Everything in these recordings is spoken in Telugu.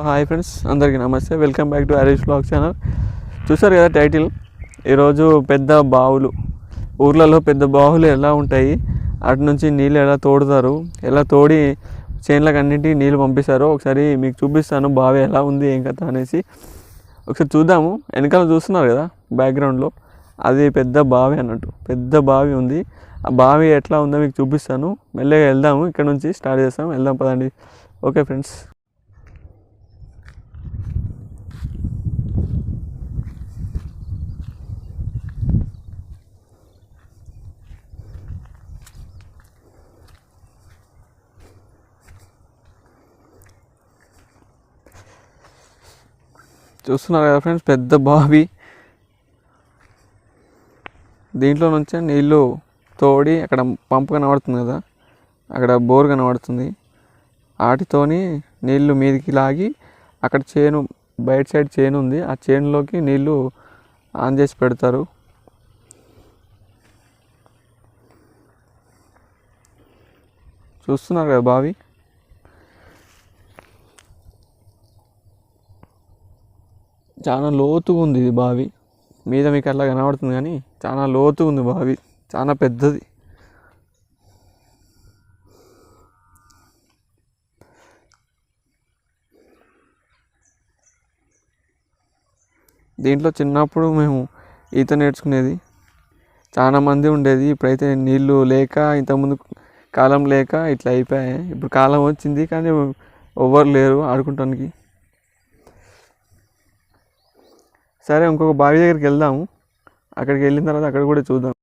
హాయ్ ఫ్రెండ్స్, అందరికీ నమస్తే. Welcome back to Harish blog channel. చూసారు కదా టైటిల్. ఈరోజు పెద్ద బావులు, ఊర్లలో పెద్ద బావులు ఎలా ఉంటాయి, అటు నుంచి నీళ్ళు ఎలా తోడుతారు, ఎలా తోడి చేనులకు అన్నింటికి నీళ్ళు పంపిస్తారో ఒకసారి మీకు చూపిస్తాను. బావి ఎలా ఉంది ఏం కథ అనేసి ఒకసారి చూద్దాము. వెనకాల చూస్తున్నారు కదా బ్యాక్గ్రౌండ్లో, అది పెద్ద బావి అన్నట్టు. పెద్ద బావి ఉంది. ఆ బావి ఎట్లా ఉందో మీకు చూపిస్తాను. మెల్లగా వెళ్దాము, ఇక్కడ నుంచి స్టార్ట్ చేస్తాము. వెళ్దాం పదండి. Okay friends. చూస్తున్నారు కదా ఫ్రెండ్స్, పెద్ద బావి. దీంట్లో నుంచే నీళ్ళు తోడి అక్కడ పంపు కనబడుతుంది కదా, అక్కడ బోర్ కనబడుతుంది. వాటితోని నీళ్ళు మీదికి లాగి అక్కడ చేను, బయట సైడ్ చేను ఉంది, ఆ చేనులోకి నీళ్ళు ఆన్ చేసి పెడతారు. చూస్తున్నారు కదా బావి. చాలా లోతుగా ఉంది ఇది బావి. మీద మీకు అట్లా కనబడుతుంది కానీ చాలా లోతుగా ఉంది బావి, చాలా పెద్దది. దీంట్లో చిన్నప్పుడు మేము ఈత నేర్చుకునేది, చాలా మంది ఉండేది. ఇప్పుడైతే నీళ్ళు లేక, ఇంతకుముందు కాలం లేక ఇట్లా అయిపోయాయి. ఇప్పుడు కాలం వచ్చింది కానీ ఎవ్వరు లేరు ఆడుకుంటానికి. సరే, ఇంకొక బావి దగ్గరికి వెళ్దాము. అక్కడికి వెళ్ళిన తర్వాత అక్కడ కూడా చూద్దాం.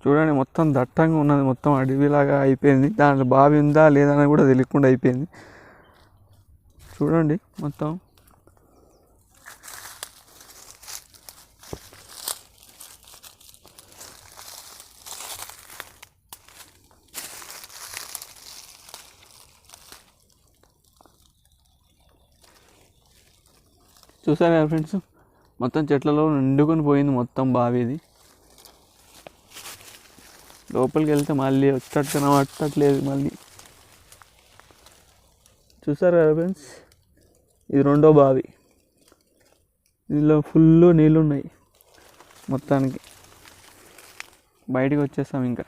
చూడండి, మొత్తం దట్టంగా ఉన్నది, మొత్తం అడవిలాగా అయిపోయింది. దాంట్లో బావి ఉందా లేదా అని కూడా తెలియకుండా అయిపోయింది. చూడండి మొత్తం. చూసారు కదా ఫ్రెండ్స్, మొత్తం చెట్లలో నిండుకొని పోయింది మొత్తం బావిది. లోపలికి వెళ్తే మళ్ళీ వచ్చేటట్టు కనబట్టట్లేదు మళ్ళీ. చూసారు కదా ఫ్రెండ్స్, ఇది రెండో బావి. ఇందులో ఫుల్ నీళ్ళు ఉన్నాయి. మొత్తానికి బయటికి వచ్చేస్తాం ఇంకా.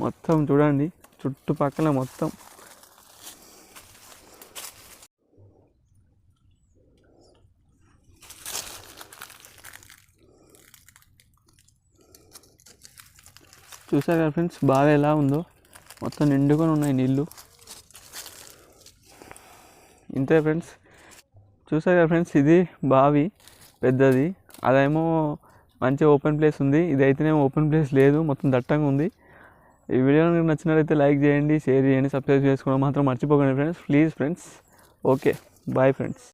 మొత్తం చూడండి, చుట్టుపక్కల మొత్తం. చూసారు కదా ఫ్రెండ్స్, బావి ఎలా ఉందో, మొత్తం నిండుకొని ఉన్నాయి నీళ్ళు. ఇంతే ఫ్రెండ్స్. చూసారు కదా ఫ్రెండ్స్, ఇది బావి పెద్దది, అదేమో మంచి ఓపెన్ ప్లేస్ ఉంది. ఇదైతేనేమో ఓపెన్ ప్లేస్ లేదు, మొత్తం దట్టంగా ఉంది. ఈ వీడియో మీకు నచ్చినట్లయితే లైక్ చేయండి, షేర్ చేయండి, సబ్స్క్రైబ్ చేసుకోవడం మాత్రం మర్చిపోకండి friends, please friends. Okay, bye friends.